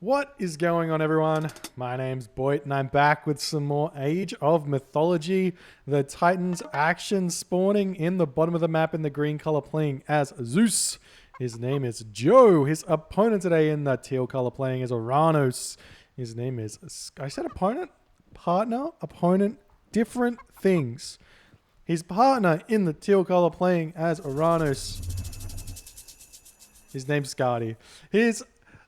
What is going on, everyone? My name's Boyd, and I'm back with some more Age of Mythology. The Titans action spawning in the bottom of the map in the green color, playing as Zeus. His name is Joe. His opponent today in the teal color, playing as Uranus. His name is... I said opponent? Partner? Opponent? Different things. His partner in the teal color, playing as Uranus. His name's Skady.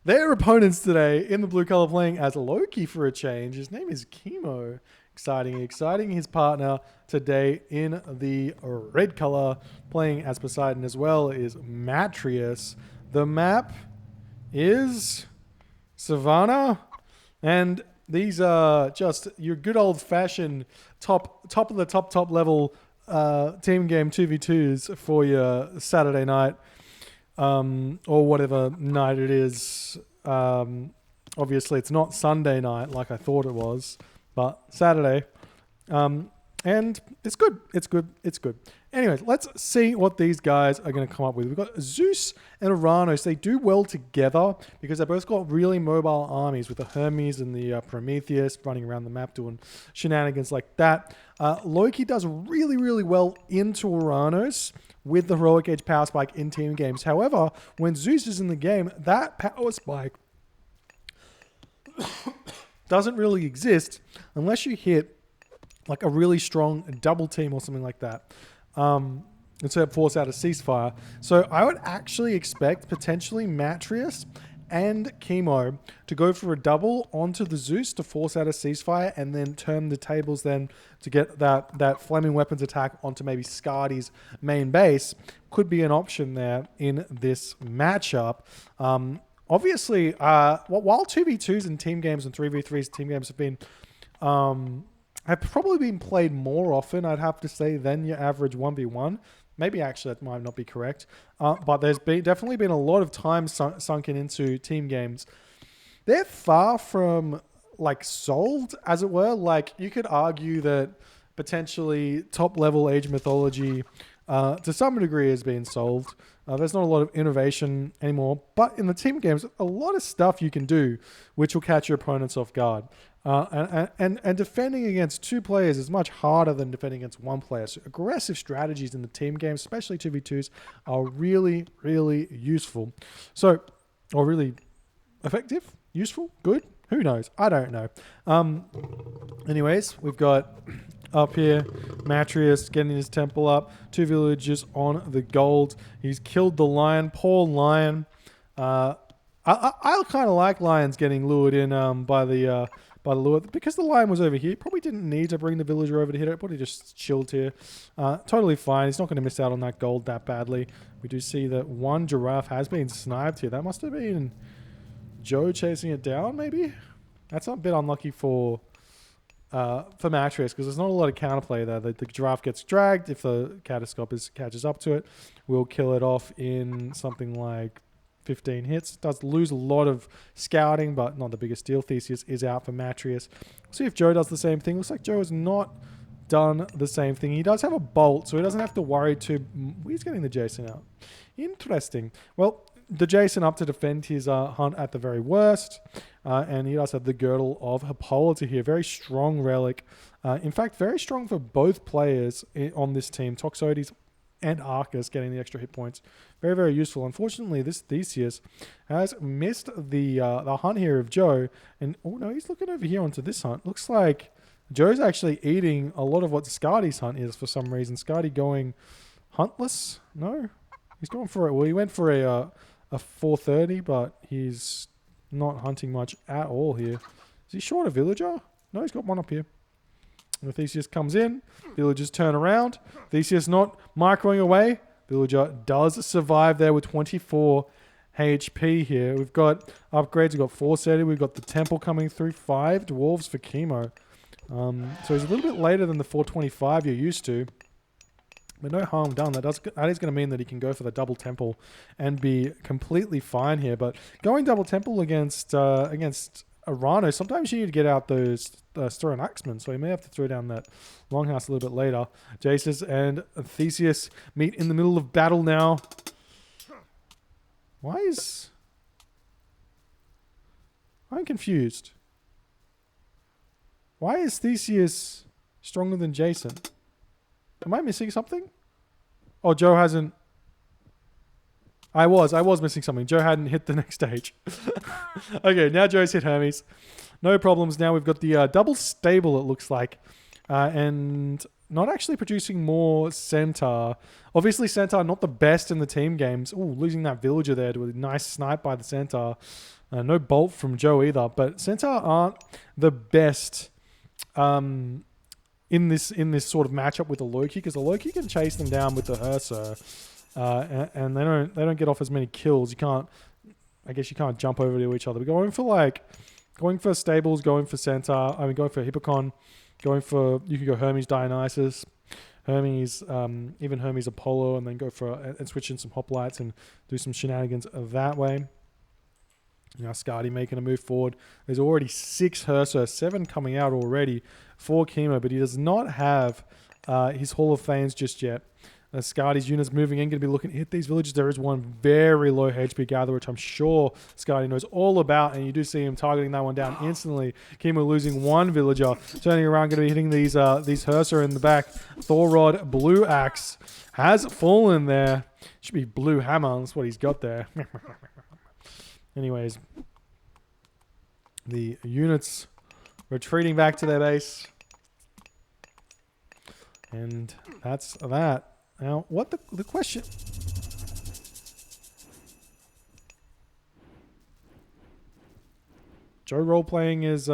Their opponents today in the blue color, playing as Loki for a change. His name is Kimo. Exciting. His partner today in the red color, playing as Poseidon as well, is Matreiuss. The map is Savannah, and these are just your good old fashioned top of the top level team game 2v2s for your Saturday night. Or whatever night it is. Obviously, it's not Sunday night like I thought it was, but Saturday. And it's good. It's good. Anyways, let's see what these guys are going to come up with. We've got Zeus and Uranus. They do well together because they both got really mobile armies with the Hermes and the Prometheus running around the map doing shenanigans like that. Loki does really well into Uranus with the Heroic Age power spike in team games. However, when Zeus is in the game, that power spike doesn't really exist unless you hit like a really strong double team or something like that. And so force out a ceasefire. So I would actually expect potentially Matreiuss and Kimo to go for a double onto the Zeus to force out a ceasefire and then turn the tables then to get that flaming weapons attack onto maybe Skady's main base. Could be an option there in this matchup. Obviously, while 2v2s in team games and 3v3s team games have probably been played more often, I'd have to say, than your average 1v1. Maybe actually that might not be correct. But there's definitely been a lot of time sunken into team games. They're far from like solved, as it were. Like you could argue that potentially top level Age Mythology to some degree has been solved. There's not a lot of innovation anymore. But in the team games, a lot of stuff you can do which will catch your opponents off guard. And defending against two players is much harder than defending against one player. So aggressive strategies in the team game, especially 2v2s, are really useful. So, or really effective, useful, good. Who knows? I don't know. Anyways, we've got up here Matreiuss getting his temple up. 2 villagers on the gold. He's killed the lion. Poor lion. I kind of like lions getting lured in by the lure, because the lion was over here. Probably didn't need to bring the villager over to hit it. Probably just chilled here. Totally fine. He's not going to miss out on that gold that badly. We do see that one giraffe has been sniped here. That must have been Joe chasing it down, maybe? That's a bit unlucky for Matreiuss, because there's not a lot of counterplay there. The giraffe gets dragged. If the catastrophe catches up to it, we'll kill it off in something like 15 hits. Does lose a lot of scouting, but not the biggest deal. Theseus is out for Matreiuss. We'll see if Joe does the same thing. Looks like Joe has not done the same thing. He does have a bolt, so he doesn't have to worry too... He's getting the Jason out. Interesting. Well, the Jason up to defend his hunt at the very worst. And he does have the Girdle of Hippolyta here. Very strong relic. In fact, very strong for both players on this team. Toxotes and Arcus getting the extra hit points. Very useful. Unfortunately, this Theseus has missed the hunt here of Joe. And, oh no, he's looking over here onto this hunt. Looks like Joe's actually eating a lot of what Skady's hunt is for some reason. Skady going huntless? No? He's going for it. Well, he went for a 430, but he's not hunting much at all here. Is he short a villager? No, he's got one up here. And Theseus comes in. Villagers turn around. Theseus not microing away. Villager does survive there with 24 HP here. We've got upgrades. We've got 430. We've got the temple coming through. 5 dwarves for Kimo. So he's a little bit later than the 425 you're used to. But no harm done. That is going to mean that he can go for the double temple and be completely fine here. But going double temple against Uranus, sometimes you need to get out those Styrian Axemen, so he may have to throw down that Longhouse a little bit later. Jaces and Theseus meet in the middle of battle now. Why is... I'm confused. Why is Theseus stronger than Jason? Am I missing something? Oh, Joe hasn't... I was missing something. Joe hadn't hit the next stage. Okay, now Joe's hit Hermes. No problems. Now we've got the double stable, it looks like. And not actually producing more Centaur. Obviously, Centaur not the best in the team games. Ooh, losing that villager there to a nice snipe by the Centaur. No bolt from Joe either. But Centaur aren't the best in this sort of matchup with the Loki, because the Loki can chase them down with the Ursa. And they don't get off as many kills. I guess you can't jump over to each other. We're going for stables, going for Centaur. Going for Hippocon, you can go Hermes Dionysus, Hermes, even Hermes Apollo, and then go for and switch in some hoplites and do some shenanigans that way. Now Skady making a move forward. There's already 6 Hersa, 7 coming out already for Kimo, but he does not have his Hall of Fames just yet. Skady's units moving in, going to be looking to hit these villages. There is one very low HP gatherer, which I'm sure Skady knows all about, and you do see him targeting that one down instantly. Kimo losing one villager, turning around, going to be hitting these Hersa in the back. Thorod, Blue Axe, has fallen there. Should be Blue Hammer, that's what he's got there. Anyways, the units retreating back to their base. And that's that. Now, what the question... Joe role-playing is,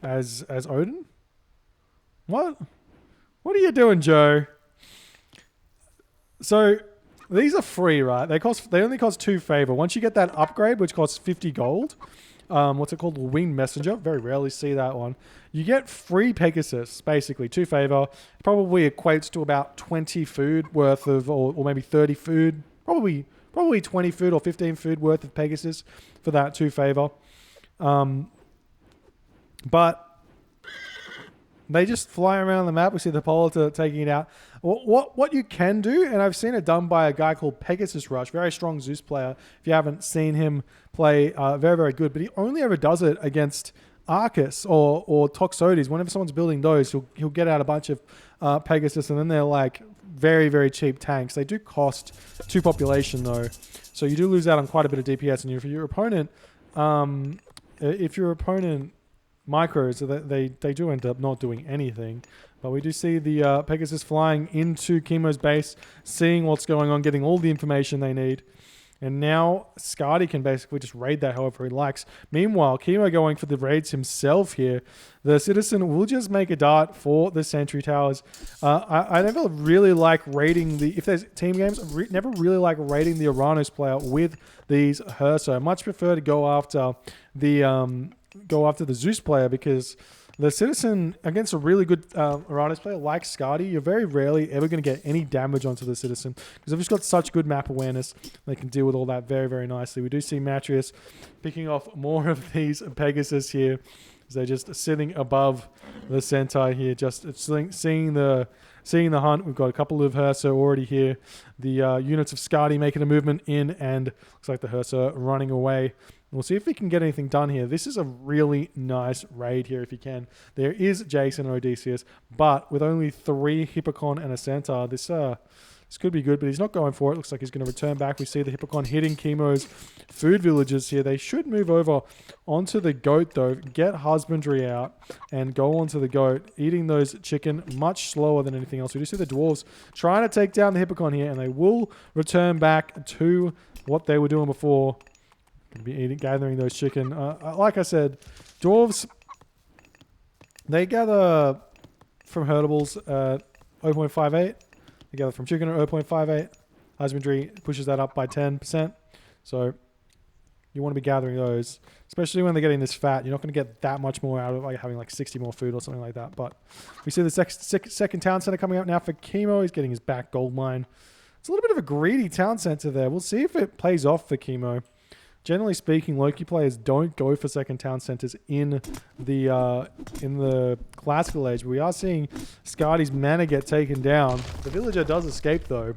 as Odin? What? What are you doing, Joe? So, these are free, right? They only cost 2 favor. Once you get that upgrade, which costs 50 gold... what's it called? The Winged Messenger. Very rarely see that one. You get free Pegasus, basically, 2 favor. Probably equates to about 20 food worth of, or maybe 30 food. Probably 20 food or 15 food worth of Pegasus for that 2 favor. But they just fly around the map. We see the Polita taking it out. What you can do, and I've seen it done by a guy called Pegasus Rush, very strong Zeus player. If you haven't seen him play, very, very good. But he only ever does it against Arcus or Toxotes. Whenever someone's building those, he'll get out a bunch of Pegasus, and then they're like very, very cheap tanks. They do cost 2 population though, so you do lose out on quite a bit of DPS. And if your opponent, micros, so that they do end up not doing anything. But we do see the Pegasus flying into Kimo's base, seeing what's going on, getting all the information they need. And now Skady can basically just raid that however he likes. Meanwhile, Kimo going for the raids himself here. The Citizen will just make a dart for the Sentry Towers. I never really like raiding if there's team games, never really like raiding the Uranus player with these Hersa. I much prefer to go after the Zeus player, because the Citizen against a really good Uranus player like Skady, you're very rarely ever going to get any damage onto the Citizen, because they've just got such good map awareness. They can deal with all that very, very nicely. We do see Matreiuss picking off more of these Pegasus here, as they're just sitting above the Centaur here, just seeing the hunt. We've got a couple of Hersa already here. The units of Skady making a movement in, and looks like the Hersa running away. We'll see if we can get anything done here. This is a really nice raid here if you can. There is Jason and Odysseus, but with only 3 Hippocon and a Centaur, this could be good, but he's not going for it. Looks like he's going to return back. We see the Hippocon hitting Kimo's food villages here. They should move over onto the goat, though, get husbandry out, and go onto the goat, eating those chicken much slower than anything else. We do see the dwarves trying to take down the Hippocon here, and they will return back to what they were doing before. Be gathering those chicken. Like I said, dwarves, they gather from herdables at 0.58. They gather from chicken at 0.58. Husbandry pushes that up by 10%. So you want to be gathering those, especially when they're getting this fat. You're not going to get that much more out of it, like having like 60 more food or something like that. But we see the second town center coming up now for Kimo. He's getting his back gold mine. It's a little bit of a greedy town center there. We'll see if it plays off for Kimo. Generally speaking, Loki players don't go for second town centers in the classical age. But we are seeing Skady's mana get taken down. The villager does escape though.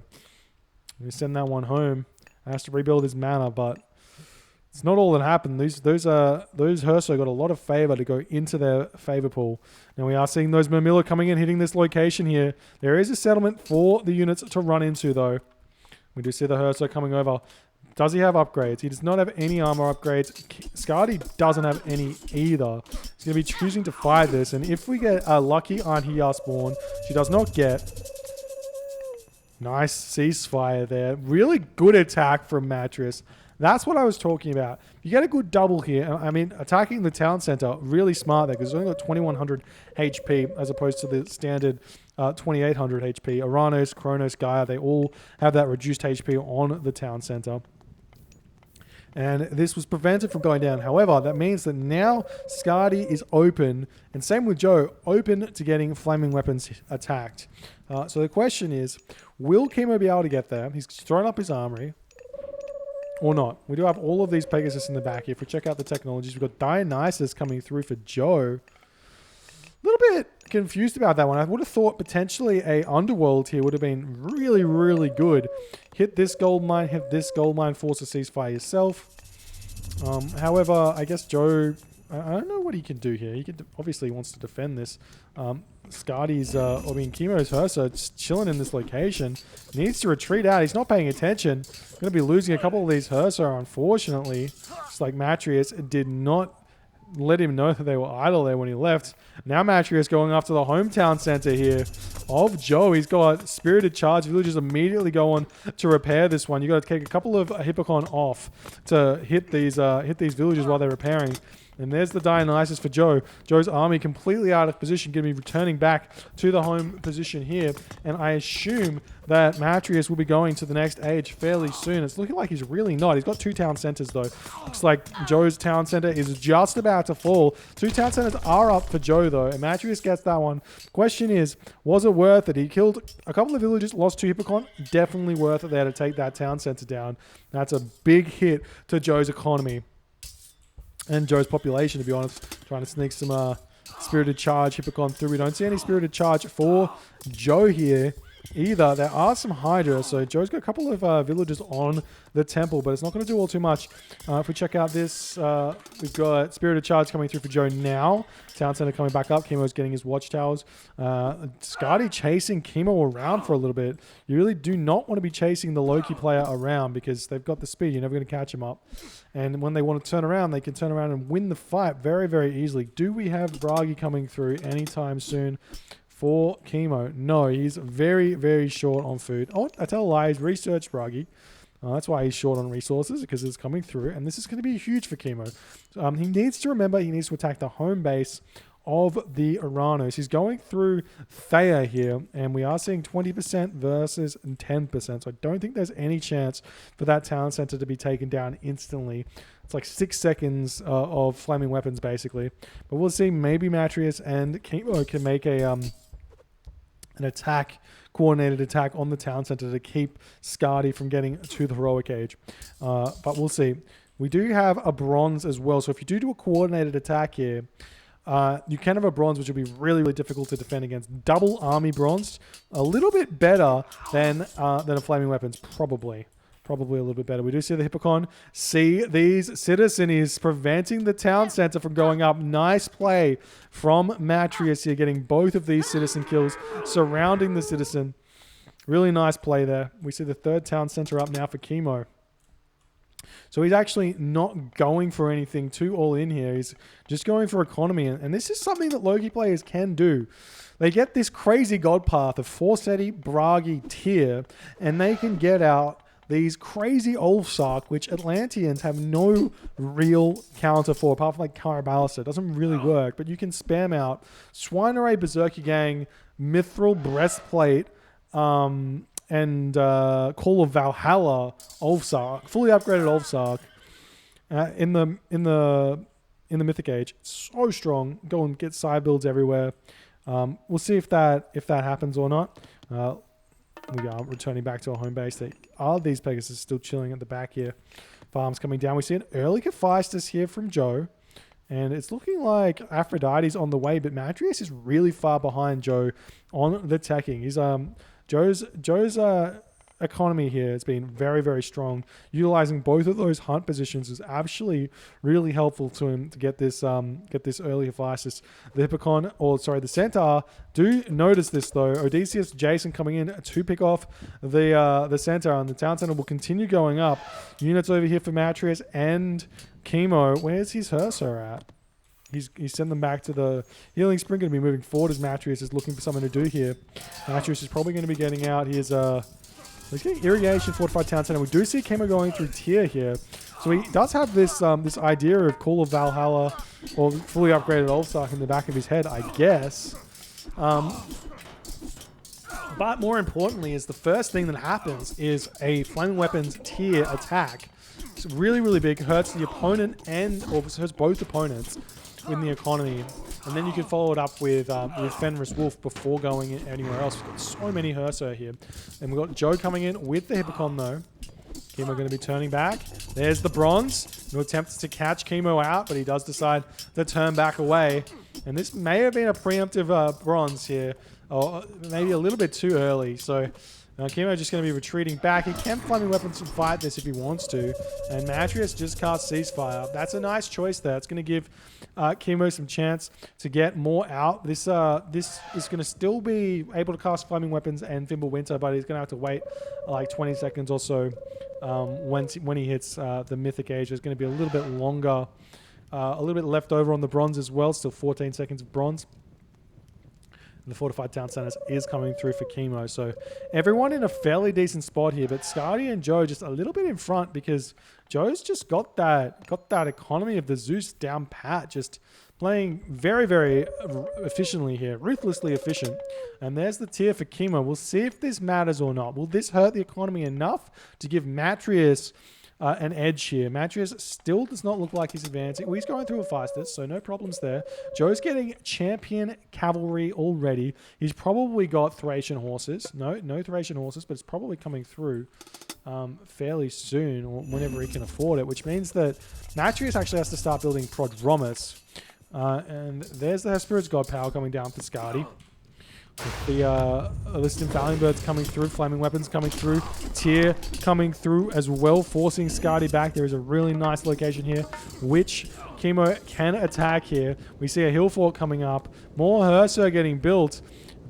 We send that one home Has to rebuild his mana, but it's not all that happened. Those Herso got a lot of favor to go into their favor pool. Now we are seeing those Murmilla coming in, hitting this location here. There is a settlement for the units to run into, though. We do see the Herso coming over. Does he have upgrades? He does not have any armor upgrades. Skady doesn't have any either. He's going to be choosing to fight this. And if we get a lucky Auntie spawn, she does not get. Nice ceasefire there. Really good attack from Matreiuss. That's what I was talking about. You get a good double here. I mean, attacking the town center, really smart there because it's only got 2100 HP as opposed to the standard 2800 HP. Uranus, Kronos, Gaia, they all have that reduced HP on the town center. And this was prevented from going down. However, that means that now Skady is open, and same with Joe, open to getting flaming weapons attacked. So the question is, will Kimo be able to get there? He's thrown up his armory. Or not. We do have all of these Pegasus in the back here. If we check out the technologies, we've got Dionysus coming through for Joe. A little bit confused about that one. I would have thought potentially a Underworld here would have been really, really good. Hit this gold mine, force a ceasefire yourself. However, I guess Joe, I don't know what he can do here. He obviously wants to defend this. Skady's, Kimo's Herso just chilling in this location. Needs to retreat out. He's not paying attention. Going to be losing a couple of these Herso, unfortunately. Just like Matreiuss did not let him know that they were idle there when he left. Now Matreiuss going after the hometown center here of Joe. He's got Spirited Charge. Villagers immediately go on to repair this one. You got to take a couple of Hippocon off to hit these villagers while they're repairing. And there's the Dionysus for Joe. Joe's army completely out of position, going to be returning back to the home position here. And I assume that Matreiuss will be going to the next age fairly soon. It's looking like he's really not. He's got 2 town centers, though. Looks like Joe's town center is just about to fall. 2 town centers are up for Joe, though. And Matreiuss gets that one. Question is, was it worth it? He killed a couple of villagers, lost 2 Hippocon. Definitely worth it there to take that town center down. That's a big hit to Joe's economy. And Joe's population, to be honest. Trying to sneak some Spirited Charge Hippocon through. We don't see any Spirited Charge for Joe here either. There are some Hydra, so Joe's got a couple of villagers on the temple, but it's not going to do all too much. If we check out this, we've got Spirited Charge coming through for Joe now. Town Center coming back up. Kimo's getting his watchtowers. Skady chasing Kimo around for a little bit. You really do not want to be chasing the Loki player around because they've got the speed. You're never going to catch them up. And when they want to turn around, they can turn around and win the fight very, very easily. Do we have Bragi coming through anytime soon for Kimo? No, he's very, very short on food. Oh, I tell a lie. He's researched Bragi. That's why he's short on resources, because it's coming through. And this is going to be huge for Kimo. He needs to remember he needs to attack the home base of the Uranus. He's going through Thea here, and we are seeing 20% versus 10%. So I don't think there's any chance for that town center to be taken down instantly. It's like 6 seconds of flaming weapons, basically. But we'll see. Maybe Matreiuss and Kimo can make an coordinated attack on the town center to keep Skady from getting to the heroic age. But we'll see. We do have a bronze as well. So if you do a coordinated attack here, you can have a bronze, which will be really, really difficult to defend against. Double army bronze, a little bit better than a flaming weapons, probably a little bit better. We do see the Hippocon. See these citizen is preventing the town center from going up. Nice play from Matreiuss here, getting both of these citizen kills, surrounding the citizen. Really nice play there. We see the 3rd town center up now for Kimo. So he's actually not going for anything too all in here. He's just going for economy. And this is something that Loki players can do. They get this crazy god path of Forseti, Bragi, Tyr, and they can get out these crazy Ulfsark, which Atlanteans have no real counter for, apart from like Carabalista. It doesn't really work, but you can spam out Swineray, Berserker Gang, Mithril Breastplate, and Call of Valhalla Ulfsark, fully upgraded Ulfsark in the Mythic Age. So strong. Go and get side builds everywhere. We'll see if that happens or not. We are returning back to our home base. These Pegasus still chilling at the back here. Farms coming down. We see an early Hephaestus here from Joe. And it's looking like Aphrodite's on the way, but Matreiuss is really far behind Joe on the teching. He's Joe's economy here has been very, very strong. Utilizing both of those hunt positions is actually really helpful to him to get this early assist. The Centaur do notice this though. Odysseus, Jason coming in to pick off the Centaur, and the Town Center will continue going up. Units over here for Matreiuss and Kimo. Where's his Hersir at? He's sent them back to the Healing Spring. Going to be moving forward as Matreiuss is looking for something to do here. Matreiuss is probably going to be getting out. He's getting Irrigation, Fortified Town Center. We do see Kimo going through tier here. So he does have this this idea of Call of Valhalla or fully upgraded Ulfsark in the back of his head, I guess. But more importantly is the first thing that happens is a Flaming Weapons tier attack. It's really, really big. Hurts the opponent or hurts both opponents in the economy. And then you can follow it up with Fenris Wolf before going anywhere else. We've got so many Hersir here. And we've got Joe coming in with the Hippocon though. Kimo going to be turning back. There's the bronze. No attempts to catch Kimo out, but he does decide to turn back away. And this may have been a preemptive bronze here, or maybe a little bit too early. So Kimo just going to be retreating back. He can Flaming Weapons and fight this if he wants to. And Matreiuss just cast Ceasefire. That's a nice choice there. It's going to give Kimo some chance to get more out. This is going to still be able to cast Flaming Weapons and Thimble Winter, but he's going to have to wait like 20 seconds or so when he hits the Mythic Age. There's going to be a little bit longer, a little bit left over on the bronze as well. Still 14 seconds of bronze. The Fortified Town Centers is coming through for Kimo. So everyone in a fairly decent spot here, but Skady and Joe just a little bit in front because Joe's just got that economy of the Zeus down pat, just playing very, very efficiently here, ruthlessly efficient. And there's the tier for Kimo. We'll see if this matters or not. Will this hurt the economy enough to give Matreiuss an edge here? Matreiuss still does not look like he's advancing. Well, he's going through a fastest, so no problems there. Joe's getting champion cavalry already. He's probably got Thracian horses. No Thracian horses, but it's probably coming through fairly soon, or whenever he can afford it, which means that Matreiuss actually has to start building Prodromus. And there's the Hesperid's God Power coming down for Skady. The Stymphalian Birds coming through, Flaming Weapons coming through, Tier coming through as well, forcing Skady back. There is a really nice location here, which Kimo can attack here. We see a hill fort coming up, more Hersir getting built.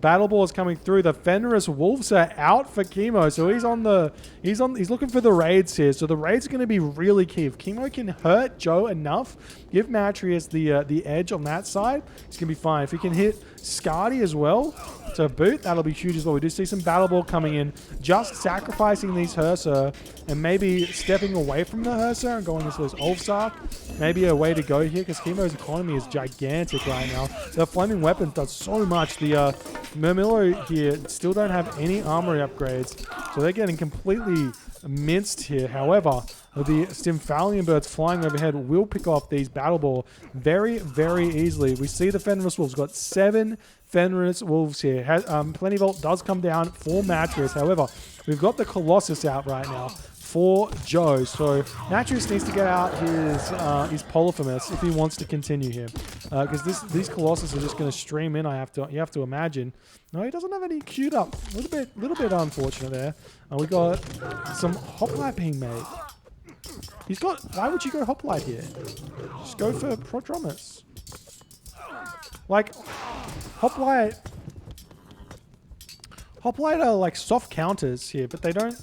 Battle Balls coming through. The Fenris Wolves are out for Kimo, so he's looking for the raids here. So the raids are going to be really key. If Kimo can hurt Joe enough, give Matreiuss the edge on that side, he's going to be fine. If he can hit Skady as well to boot, that'll be huge as well. We do see some Battle Ball coming in, just sacrificing these Hersir and maybe stepping away from the Hersir and going into this Ulfsark. Maybe a way to go here because Kimo's economy is gigantic right now. The Flaming Weapons does so much. The Murmillo here still don't have any armory upgrades, so they're getting completely minced here. However, the Stymphalian Birds flying overhead will pick off these Battle Ball very, very easily. We see the Fenris Wolves got 7 Fenris Wolves here. Plenty Vault does come down for Matreiuss. However, we've got the Colossus out right now for Joe. So Matreiuss needs to get out his Polyphemus if he wants to continue here. Because these Colossus are just going to stream in, you have to imagine. No, he doesn't have any queued up. A little bit unfortunate there. We got some Hoplite being made. Why would you go Hoplite here? Just go for Prodromus. Like, Hoplite are like soft counters here, but they don't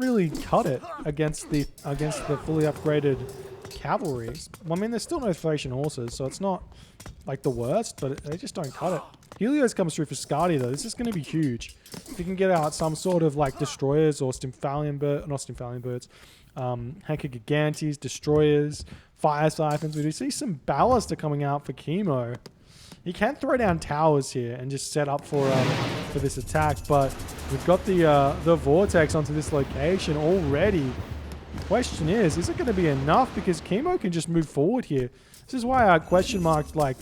really cut it against the fully upgraded cavalry. Well, I mean, there's still no Thracian horses, so it's not like the worst, but they just don't cut it. Helios comes through for Skady though. This is going to be huge. If you can get out some sort of like destroyers or Stymphalian Birds, Gigantes, destroyers, fire siphons. We do see some ballista coming out for Kimo. He can throw down towers here and just set up for this attack, but we've got the vortex onto this location already. Question is it going to be enough? Because Kimo can just move forward here. This is why I question marked like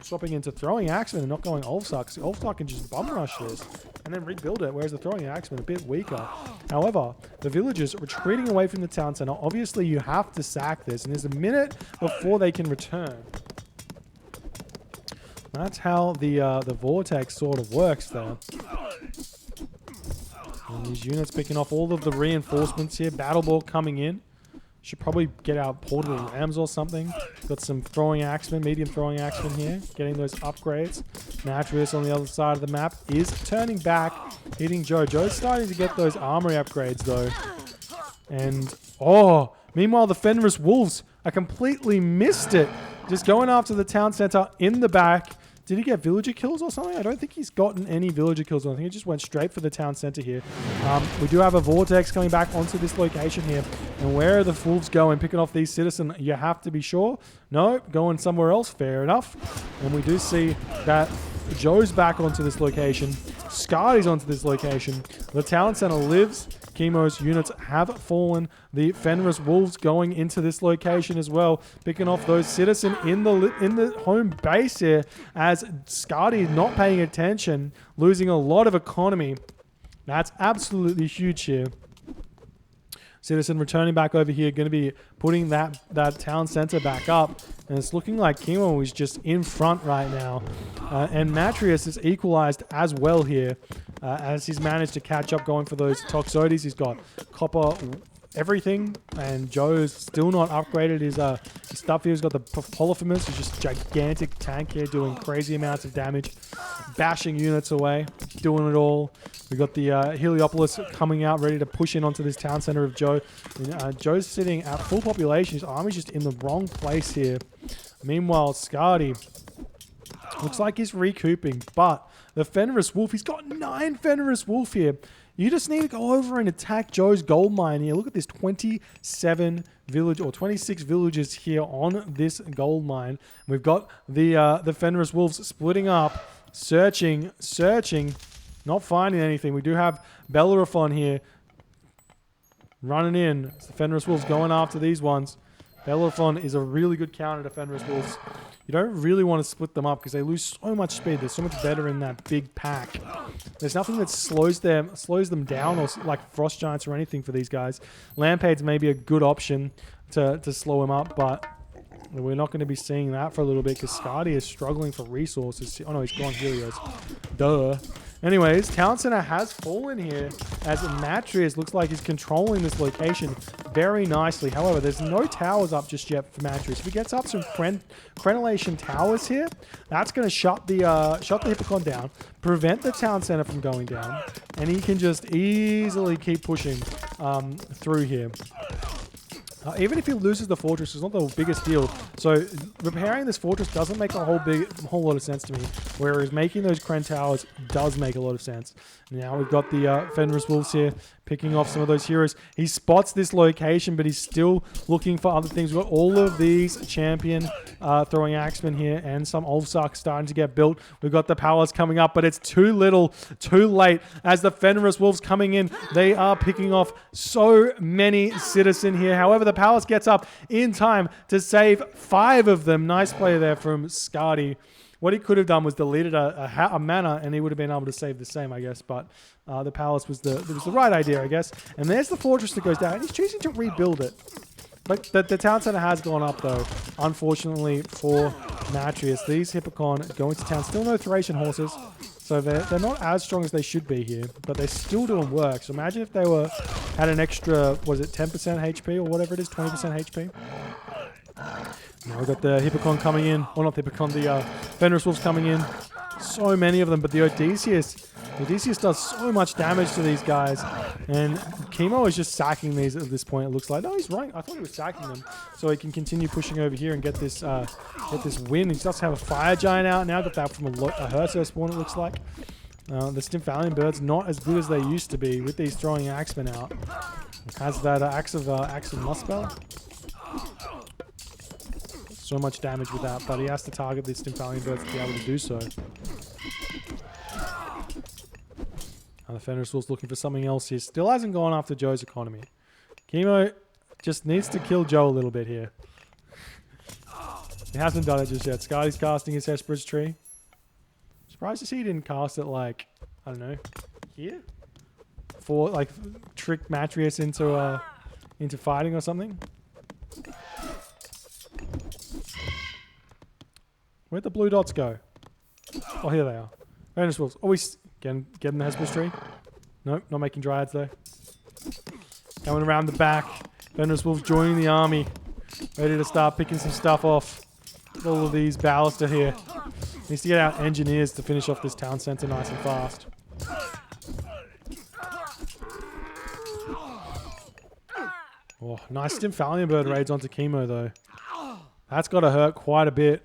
swapping into throwing axemen and not going Ulfsark. Ulfsark can just bum rush this and then rebuild it, whereas the throwing axemen are a bit weaker. However, the villagers are retreating away from the town center. Obviously, you have to sack this, and there's a minute before they can return. That's how the vortex sort of works there. And these units picking off all of the reinforcements here. Battle ball coming in. Should probably get our portable rams or something. Got some throwing axemen, medium throwing axemen here. Getting those upgrades. Matreiuss on the other side of the map is turning back, hitting Joe. Joe's starting to get those armory upgrades though. And, meanwhile the Fenris Wolves, I completely missed it. Just going after the town center in the back. Did he get villager kills or something? I don't think he's gotten any villager kills. I think he just went straight for the town center here. We do have a vortex coming back onto this location here. And where are the wolves going? Picking off these citizens, you have to be sure. No, going somewhere else. Fair enough. And we do see that Joe's back onto this location. Skady's onto this location. The town center lives. Kimo's units have fallen. The Fenris Wolves going into this location as well, picking off those citizens in the home base here as Skady not paying attention, losing a lot of economy. That's absolutely huge here. Citizen returning back over here, going to be putting that town center back up. And it's looking like Kimo is just in front right now. And Matreiuss is equalized as well here as he's managed to catch up going for those Toxotes. He's got copper everything. And Joe's still not upgraded his stuff here. He's got the Polyphemus, who's just gigantic tank here doing crazy amounts of damage. Bashing units away, doing it all. We got the Heliopolis coming out, ready to push in onto this town center of Joe. And, Joe's sitting at full population. His army's just in the wrong place here. Meanwhile, Skady looks like he's recouping, but the Fenris Wolf, he's got 9 Fenris Wolf here. You just need to go over and attack Joe's gold mine here. Look at this 27 village or 26 villages here on this gold mine. We've got the Fenris Wolves splitting up, searching, not finding anything. We do have Bellerophon here running in. It's the Fenris Wolves going after these ones. Bellerophon is a really good counter to Fenris Wolves. You don't really want to split them up because they lose so much speed. They're so much better in that big pack. There's nothing that slows them down or like frost giants or anything for these guys. Lampades may be a good option to slow them up, but we're not going to be seeing that for a little bit because Skady is struggling for resources. Oh no, he's gone. Here he is. Duh. Anyways, Town Center has fallen here as Matreiuss looks like he's controlling this location very nicely. However, there's no towers up just yet for Matreiuss. If he gets up some crenellation towers here, that's going to shut the Hippocon down, prevent the Town Center from going down, and he can just easily keep pushing through here. Even if he loses the fortress, it's not the biggest deal. So repairing this fortress doesn't make a whole lot of sense to me. Whereas making those Kren towers does make a lot of sense. Now we've got the Fenris Wolves here picking off some of those heroes. He spots this location, but he's still looking for other things. We've got all of these champion throwing axemen here and some Ulfsark starting to get built. We've got the palace coming up, but it's too little, too late. As the Fenris Wolves coming in, they are picking off so many citizen here. However, the palace gets up in time to save 5 of them. Nice play there from Skady. What he could have done was deleted a manor, and he would have been able to save the same, I guess. But the palace was the right idea, I guess. And there's the fortress that goes down. And he's choosing to rebuild it. But the town center has gone up, though, unfortunately for Matreiuss. These Hippocon going to town. Still no Thracian horses. So they're not as strong as they should be here. But they're still doing work. So imagine if they had an extra, was it 10% HP or whatever it is, 20% HP? Now we've got the Hippocon coming in. Well, not the Hippocon, the Fenris Wolves coming in. So many of them. But the Odysseus does so much damage to these guys. And Kimo is just sacking these at this point, it looks like. No, he's right. I thought he was sacking them. So he can continue pushing over here and get this win. He does have a fire giant out now. Got that from a Herso spawn, it looks like. The Stymphalian birds not as good as they used to be with these throwing axemen out. Has that axe of Muspel. So much damage with that, but he has to target the Stymphalian birds to be able to do so. The Fenris Wolves looking for something else here. Still hasn't gone after Joe's economy. Kimo just needs to kill Joe a little bit here. He hasn't done it just yet. Skady's casting his Hesperus tree. Surprised to see he didn't cast it like, I don't know, here? For like trick Matreiuss into fighting or something. Where'd the blue dots go? Oh, here they are. Fenris Wolves. Always getting the Hesperus tree. Nope, not making dryads though. Coming around the back. Fenris Wolf joining the army. Ready to start picking some stuff off. All of these ballaster here. Needs to get out engineers to finish off this town center nice and fast. Oh, nice Stymphalian bird raids onto Kimo though. That's got to hurt quite a bit.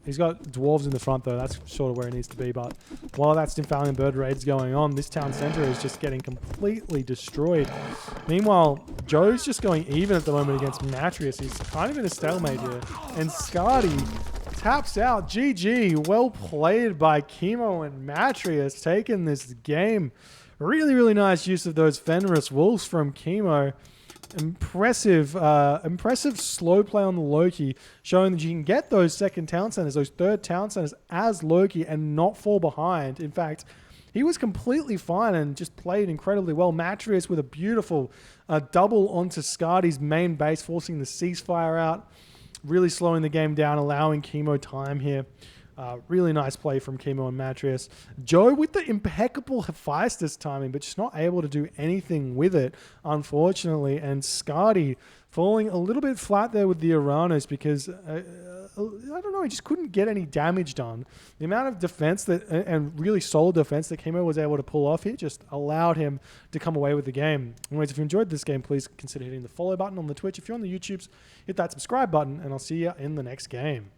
He's got dwarves in the front though. That's sort of where he needs to be. But while that Stymphalian bird raid's going on, this town center is just getting completely destroyed. Meanwhile, Joe's just going even at the moment against Matreiuss. He's kind of in a stalemate here. And Skady taps out. GG. Well played by Kimo and Matreiuss, taking this game. Really, really nice use of those Fenris Wolves from Kimo. Impressive slow play on the Loki, showing that you can get those second town centers, those third town centers as Loki and not fall behind. In fact, he was completely fine and just played incredibly well. Matreiuss with a beautiful double onto Skady's main base, forcing the ceasefire out, really slowing the game down, allowing Kimo time here. Really nice play from Kimo and Matreiuss. Joe with the impeccable Hephaestus timing, but just not able to do anything with it, unfortunately. And Skady falling a little bit flat there with the Uranus because, I don't know, he just couldn't get any damage done. The amount of defense and really solid defense that Kimo was able to pull off here just allowed him to come away with the game. Anyways, if you enjoyed this game, please consider hitting the follow button on the Twitch. If you're on the YouTubes, hit that subscribe button, and I'll see you in the next game.